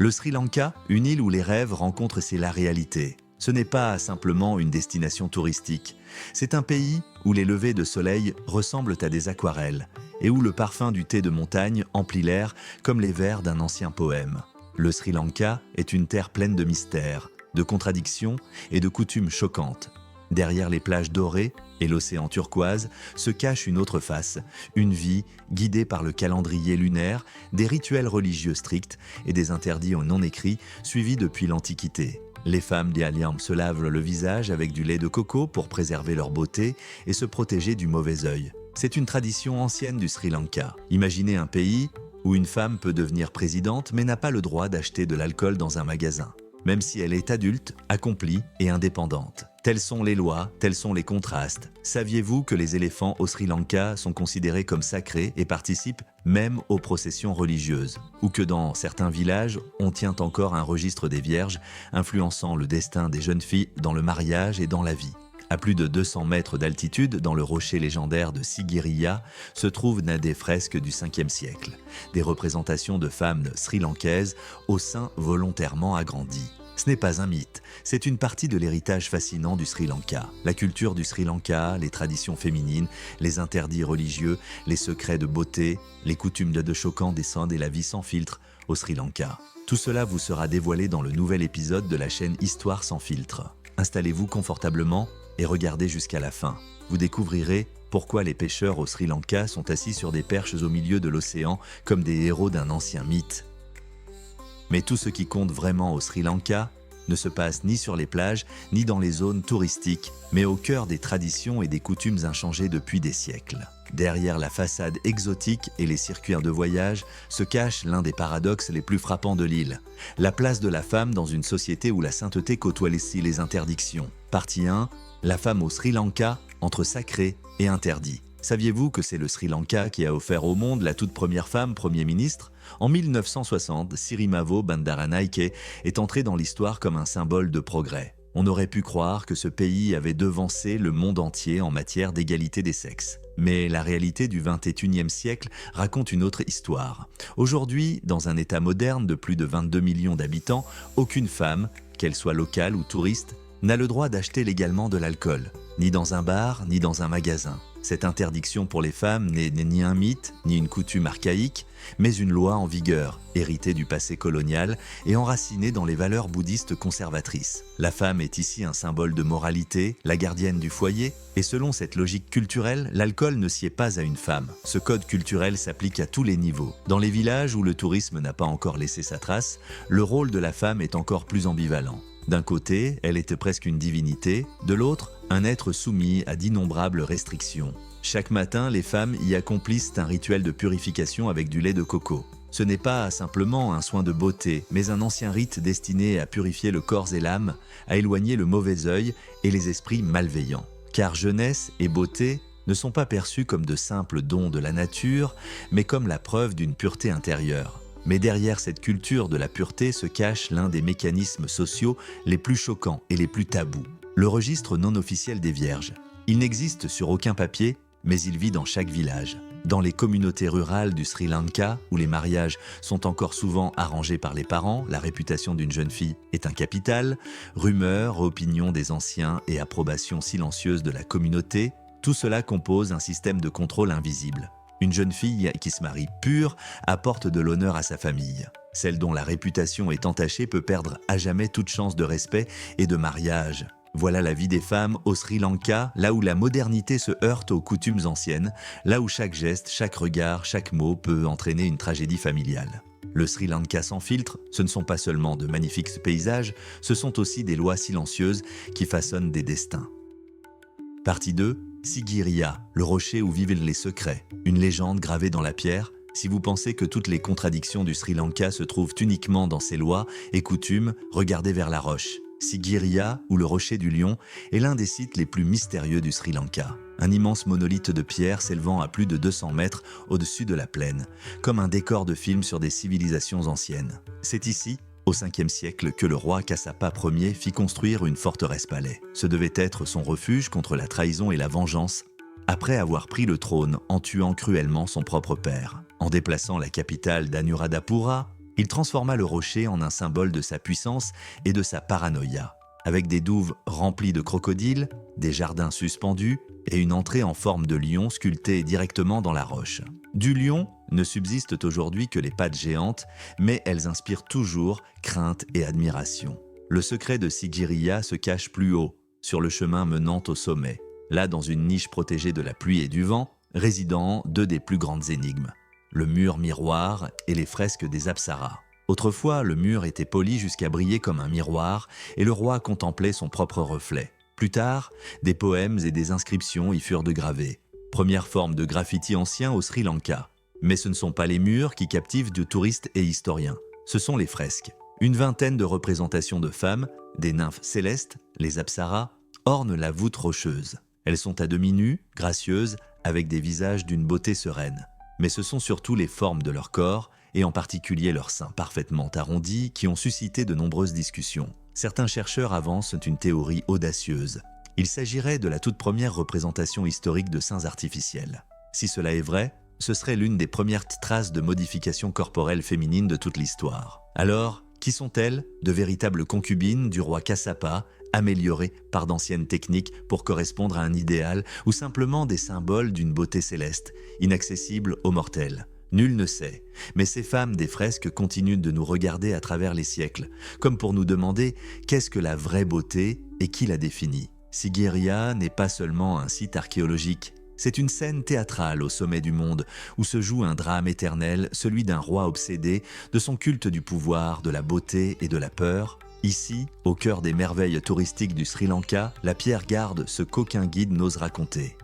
Le Sri Lanka, une île où les rêves rencontrent la réalité. Ce n'est pas simplement une destination touristique. C'est un pays où les levées de soleil ressemblent à des aquarelles et où le parfum du thé de montagne emplit l'air comme les vers d'un ancien poème. Le Sri Lanka est une terre pleine de mystères, de contradictions et de coutumes choquantes. Derrière les plages dorées et l'océan turquoise se cache une autre face, une vie guidée par le calendrier lunaire, des rituels religieux stricts et des interdits non écrits suivis depuis l'Antiquité. Les femmes d'Aliam se lavent le visage avec du lait de coco pour préserver leur beauté et se protéger du mauvais œil. C'est une tradition ancienne du Sri Lanka. Imaginez un pays où une femme peut devenir présidente mais n'a pas le droit d'acheter de l'alcool dans un magasin, même si elle est adulte, accomplie et indépendante. Telles sont les lois, tels sont les contrastes. Saviez-vous que les éléphants au Sri Lanka sont considérés comme sacrés et participent même aux processions religieuses? Ou que dans certains villages, on tient encore un registre des vierges, influençant le destin des jeunes filles dans le mariage et dans la vie. À plus de 200 mètres d'altitude, dans le rocher légendaire de Sigiriya, se trouvent des fresques du 5e siècle, des représentations de femmes sri-lankaises au sein volontairement agrandi. Ce n'est pas un mythe, c'est une partie de l'héritage fascinant du Sri Lanka. La culture du Sri Lanka, les traditions féminines, les interdits religieux, les secrets de beauté, les coutumes de choquants des Indes et la vie sans filtre au Sri Lanka. Tout cela vous sera dévoilé dans le nouvel épisode de la chaîne Histoire sans filtre. Installez-vous confortablement et regardez jusqu'à la fin. Vous découvrirez pourquoi les pêcheurs au Sri Lanka sont assis sur des perches au milieu de l'océan comme des héros d'un ancien mythe. Mais tout ce qui compte vraiment au Sri Lanka ne se passe ni sur les plages, ni dans les zones touristiques, mais au cœur des traditions et des coutumes inchangées depuis des siècles. Derrière la façade exotique et les circuits de voyage se cache l'un des paradoxes les plus frappants de l'île. La place de la femme dans une société où la sainteté côtoie les interdictions. Partie 1. La femme au Sri Lanka, entre sacré et interdit. Saviez-vous que c'est le Sri Lanka qui a offert au monde la toute première femme Premier ministre? En 1960, Sirimavo Bandaranaike est entrée dans l'histoire comme un symbole de progrès. On aurait pu croire que ce pays avait devancé le monde entier en matière d'égalité des sexes. Mais la réalité du XXIe siècle raconte une autre histoire. Aujourd'hui, dans un État moderne de plus de 22 millions d'habitants, aucune femme, qu'elle soit locale ou touriste, n'a le droit d'acheter légalement de l'alcool, ni dans un bar, ni dans un magasin. Cette interdiction pour les femmes n'est ni un mythe, ni une coutume archaïque, mais une loi en vigueur, héritée du passé colonial et enracinée dans les valeurs bouddhistes conservatrices. La femme est ici un symbole de moralité, la gardienne du foyer, et selon cette logique culturelle, l'alcool ne sied pas à une femme. Ce code culturel s'applique à tous les niveaux. Dans les villages où le tourisme n'a pas encore laissé sa trace, le rôle de la femme est encore plus ambivalent. D'un côté, elle était presque une divinité, de l'autre, un être soumis à d'innombrables restrictions. Chaque matin, les femmes y accomplissent un rituel de purification avec du lait de coco. Ce n'est pas simplement un soin de beauté, mais un ancien rite destiné à purifier le corps et l'âme, à éloigner le mauvais œil et les esprits malveillants. Car jeunesse et beauté ne sont pas perçus comme de simples dons de la nature, mais comme la preuve d'une pureté intérieure. Mais derrière cette culture de la pureté se cache l'un des mécanismes sociaux les plus choquants et les plus tabous, le registre non officiel des vierges. Il n'existe sur aucun papier, mais il vit dans chaque village. Dans les communautés rurales du Sri Lanka, où les mariages sont encore souvent arrangés par les parents, la réputation d'une jeune fille est un capital, rumeurs, opinions des anciens et approbation silencieuse de la communauté, tout cela compose un système de contrôle invisible. Une jeune fille qui se marie pure apporte de l'honneur à sa famille. Celle dont la réputation est entachée peut perdre à jamais toute chance de respect et de mariage. Voilà la vie des femmes au Sri Lanka, là où la modernité se heurte aux coutumes anciennes, là où chaque geste, chaque regard, chaque mot peut entraîner une tragédie familiale. Le Sri Lanka sans filtre, ce ne sont pas seulement de magnifiques paysages, ce sont aussi des lois silencieuses qui façonnent des destins. Partie 2. Sigiriya, le rocher où vivent les secrets. Une légende gravée dans la pierre. Si vous pensez que toutes les contradictions du Sri Lanka se trouvent uniquement dans ses lois et coutumes, regardez vers la roche. Sigiriya, ou le rocher du lion, est l'un des sites les plus mystérieux du Sri Lanka. Un immense monolithe de pierre s'élevant à plus de 200 mètres au-dessus de la plaine, comme un décor de film sur des civilisations anciennes. C'est ici, au 5e siècle, que le roi Kassapa Ier fit construire une forteresse-palais. Ce devait être son refuge contre la trahison et la vengeance, après avoir pris le trône en tuant cruellement son propre père. En déplaçant la capitale d'Anuradhapura, Il transforma le rocher en un symbole de sa puissance et de sa paranoïa, avec des douves remplies de crocodiles, des jardins suspendus et une entrée en forme de lion sculptée directement dans la roche. Du lion ne subsistent aujourd'hui que les pattes géantes, mais elles inspirent toujours crainte et admiration. Le secret de Sigiriya se cache plus haut, sur le chemin menant au sommet, là dans une niche protégée de la pluie et du vent, résidant deux des plus grandes énigmes, le mur miroir et les fresques des apsaras. Autrefois, le mur était poli jusqu'à briller comme un miroir et le roi contemplait son propre reflet. Plus tard, des poèmes et des inscriptions y furent gravés. Première forme de graffiti ancien au Sri Lanka. Mais ce ne sont pas les murs qui captivent de touristes et historiens. Ce sont les fresques. Une vingtaine de représentations de femmes, des nymphes célestes, les apsaras, ornent la voûte rocheuse. Elles sont à demi nues, gracieuses, avec des visages d'une beauté sereine. Mais ce sont surtout les formes de leur corps, et en particulier leurs seins parfaitement arrondis, qui ont suscité de nombreuses discussions. Certains chercheurs avancent une théorie audacieuse. Il s'agirait de la toute première représentation historique de seins artificiels. Si cela est vrai, ce serait l'une des premières traces de modification corporelle féminine de toute l'histoire. Alors, qui sont-elles? De véritables concubines du roi Kassapa, améliorées par d'anciennes techniques pour correspondre à un idéal, ou simplement des symboles d'une beauté céleste, inaccessible aux mortels? Nul ne sait, mais ces femmes des fresques continuent de nous regarder à travers les siècles, comme pour nous demander qu'est-ce que la vraie beauté et qui la définit. Sigiriya n'est pas seulement un site archéologique, c'est une scène théâtrale au sommet du monde où se joue un drame éternel, celui d'un roi obsédé, de son culte du pouvoir, de la beauté et de la peur. Ici, au cœur des merveilles touristiques du Sri Lanka, la pierre garde ce qu'aucun guide n'ose raconter.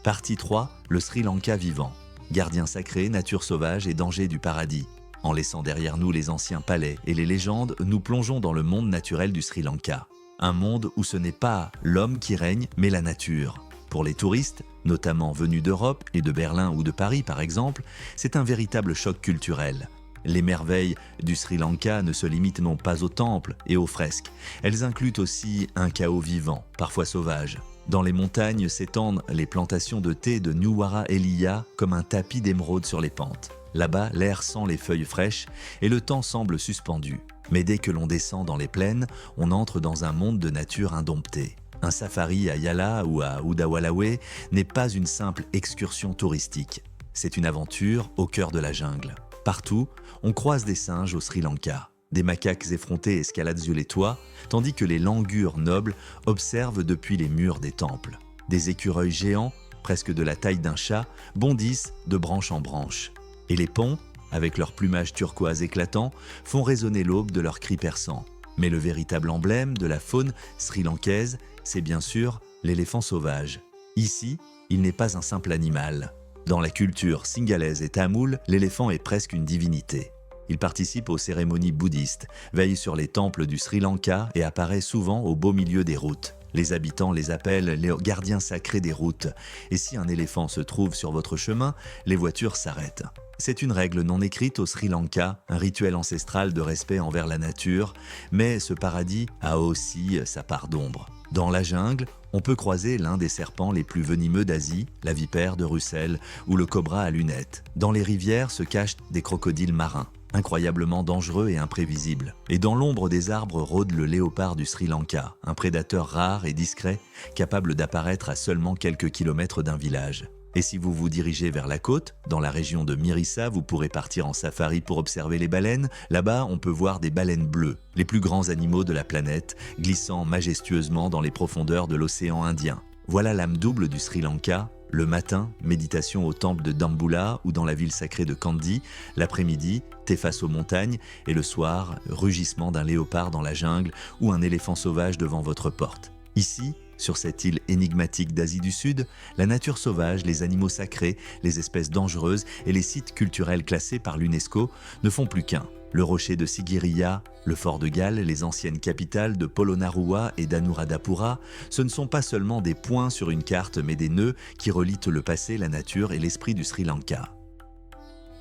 Partie 3, le Sri Lanka vivant. Gardien sacré, nature sauvage et danger du paradis. En laissant derrière nous les anciens palais et les légendes, nous plongeons dans le monde naturel du Sri Lanka. Un monde où ce n'est pas l'homme qui règne, mais la nature. Pour les touristes, notamment venus d'Europe et de Berlin ou de Paris par exemple, c'est un véritable choc culturel. Les merveilles du Sri Lanka ne se limitent non pas aux temples et aux fresques. Elles incluent aussi un chaos vivant, parfois sauvage. Dans les montagnes s'étendent les plantations de thé de Nuwara Eliya comme un tapis d'émeraude sur les pentes. Là-bas, l'air sent les feuilles fraîches et le temps semble suspendu. Mais dès que l'on descend dans les plaines, on entre dans un monde de nature indomptée. Un safari à Yala ou à Udawalawe n'est pas une simple excursion touristique. C'est une aventure au cœur de la jungle. Partout, on croise des singes au Sri Lanka. Des macaques effrontés escaladent sur les toits, tandis que les langurs nobles observent depuis les murs des temples. Des écureuils géants, presque de la taille d'un chat, bondissent de branche en branche. Et les ponts, avec leur plumage turquoise éclatant, font résonner l'aube de leurs cris perçants. Mais le véritable emblème de la faune sri-lankaise, c'est bien sûr l'éléphant sauvage. Ici, il n'est pas un simple animal. Dans la culture singalaise et tamoule, l'éléphant est presque une divinité. Il participe aux cérémonies bouddhistes, veille sur les temples du Sri Lanka et apparaît souvent au beau milieu des routes. Les habitants les appellent les gardiens sacrés des routes. Et si un éléphant se trouve sur votre chemin, les voitures s'arrêtent. C'est une règle non écrite au Sri Lanka, un rituel ancestral de respect envers la nature, mais ce paradis a aussi sa part d'ombre. Dans la jungle, on peut croiser l'un des serpents les plus venimeux d'Asie, la vipère de Russell ou le cobra à lunettes. Dans les rivières se cachent des crocodiles marins, incroyablement dangereux et imprévisibles. Et dans l'ombre des arbres rôde le léopard du Sri Lanka, un prédateur rare et discret, capable d'apparaître à seulement quelques kilomètres d'un village. Et si vous vous dirigez vers la côte, dans la région de Mirissa, vous pourrez partir en safari pour observer les baleines. Là-bas, on peut voir des baleines bleues, les plus grands animaux de la planète, glissant majestueusement dans les profondeurs de l'océan Indien. Voilà l'âme double du Sri Lanka. Le matin, méditation au temple de Dambulla ou dans la ville sacrée de Kandy. L'après-midi, thé face aux montagnes. Et le soir, rugissement d'un léopard dans la jungle ou un éléphant sauvage devant votre porte. Ici, sur cette île énigmatique d'Asie du Sud, la nature sauvage, les animaux sacrés, les espèces dangereuses et les sites culturels classés par l'UNESCO ne font plus qu'un. Le rocher de Sigiriya, le fort de Galles, les anciennes capitales de Polonnaruwa et d'Anuradhapura, ce ne sont pas seulement des points sur une carte mais des nœuds qui relient le passé, la nature et l'esprit du Sri Lanka.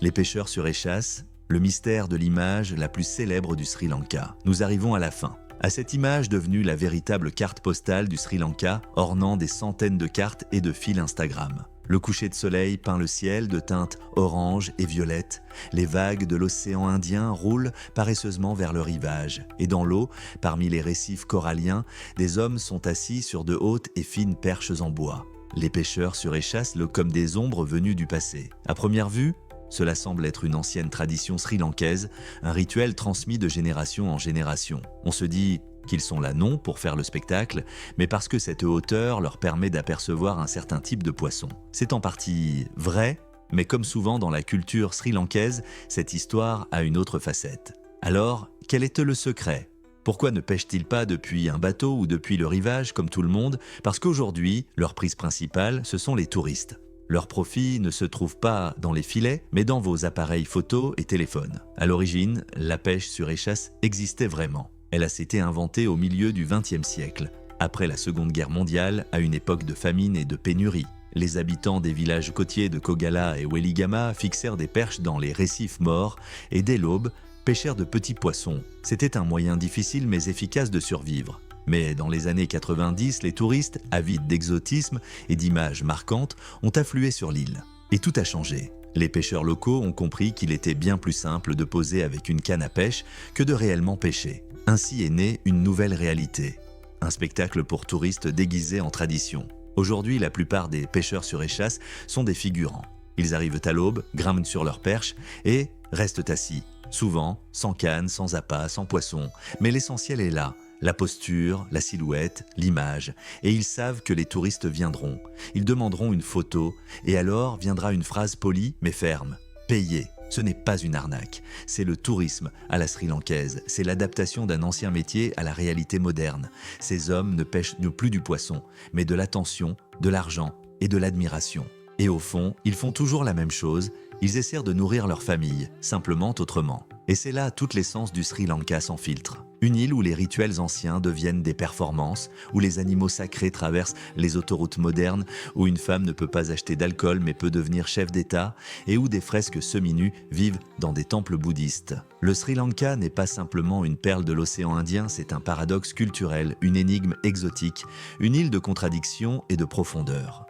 Les pêcheurs sur échasse, le mystère de l'image la plus célèbre du Sri Lanka. Nous arrivons à la fin. À cette image devenue la véritable carte postale du Sri Lanka, ornant des centaines de cartes et de fils Instagram. Le coucher de soleil peint le ciel de teintes orange et violette. Les vagues de l'océan Indien roulent paresseusement vers le rivage. Et dans l'eau, parmi les récifs coralliens, des hommes sont assis sur de hautes et fines perches en bois. Les pêcheurs suréchassent comme des ombres venues du passé. À première vue, cela semble être une ancienne tradition sri-lankaise, un rituel transmis de génération en génération. On se dit qu'ils sont là non pour faire le spectacle, mais parce que cette hauteur leur permet d'apercevoir un certain type de poisson. C'est en partie vrai, mais comme souvent dans la culture sri-lankaise, cette histoire a une autre facette. Alors, quel est le secret ? Pourquoi ne pêchent-ils pas depuis un bateau ou depuis le rivage comme tout le monde ? Parce qu'aujourd'hui, leur prise principale, ce sont les touristes. Leur profit ne se trouve pas dans les filets, mais dans vos appareils photo et téléphones. À l'origine, la pêche sur échasse existait vraiment. Elle a été inventée au milieu du XXe siècle, après la Seconde Guerre mondiale, à une époque de famine et de pénurie. Les habitants des villages côtiers de Kogala et Weligama fixèrent des perches dans les récifs morts et dès l'aube, pêchèrent de petits poissons. C'était un moyen difficile mais efficace de survivre. Mais dans les années 90, les touristes, avides d'exotisme et d'images marquantes, ont afflué sur l'île. Et tout a changé. Les pêcheurs locaux ont compris qu'il était bien plus simple de poser avec une canne à pêche que de réellement pêcher. Ainsi est née une nouvelle réalité. Un spectacle pour touristes déguisé en tradition. Aujourd'hui, la plupart des pêcheurs sur échasse sont des figurants. Ils arrivent à l'aube, grimpent sur leur perche et restent assis. Souvent, sans canne, sans appât, sans poisson. Mais l'essentiel est là. La posture, la silhouette, l'image. Et ils savent que les touristes viendront. Ils demanderont une photo et alors viendra une phrase polie mais ferme. Payez. Ce n'est pas une arnaque. C'est le tourisme à la sri-lankaise. C'est l'adaptation d'un ancien métier à la réalité moderne. Ces hommes ne pêchent plus du poisson, mais de l'attention, de l'argent et de l'admiration. Et au fond, ils font toujours la même chose. Ils essaient de nourrir leur famille, simplement autrement. Et c'est là toute l'essence du Sri Lanka sans filtre. Une île où les rituels anciens deviennent des performances, où les animaux sacrés traversent les autoroutes modernes, où une femme ne peut pas acheter d'alcool mais peut devenir chef d'État, et où des fresques semi-nues vivent dans des temples bouddhistes. Le Sri Lanka n'est pas simplement une perle de l'océan Indien, c'est un paradoxe culturel, une énigme exotique, une île de contradictions et de profondeur.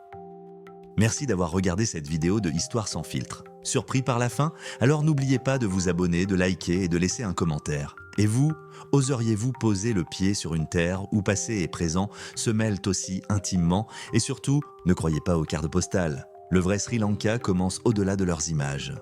Merci d'avoir regardé cette vidéo de Histoire sans filtre. Surpris par la fin? Alors n'oubliez pas de vous abonner, de liker et de laisser un commentaire. Et vous, oseriez-vous poser le pied sur une terre où passé et présent se mêlent aussi intimement? Et surtout, ne croyez pas aux cartes postales. Le vrai Sri Lanka commence au-delà de leurs images.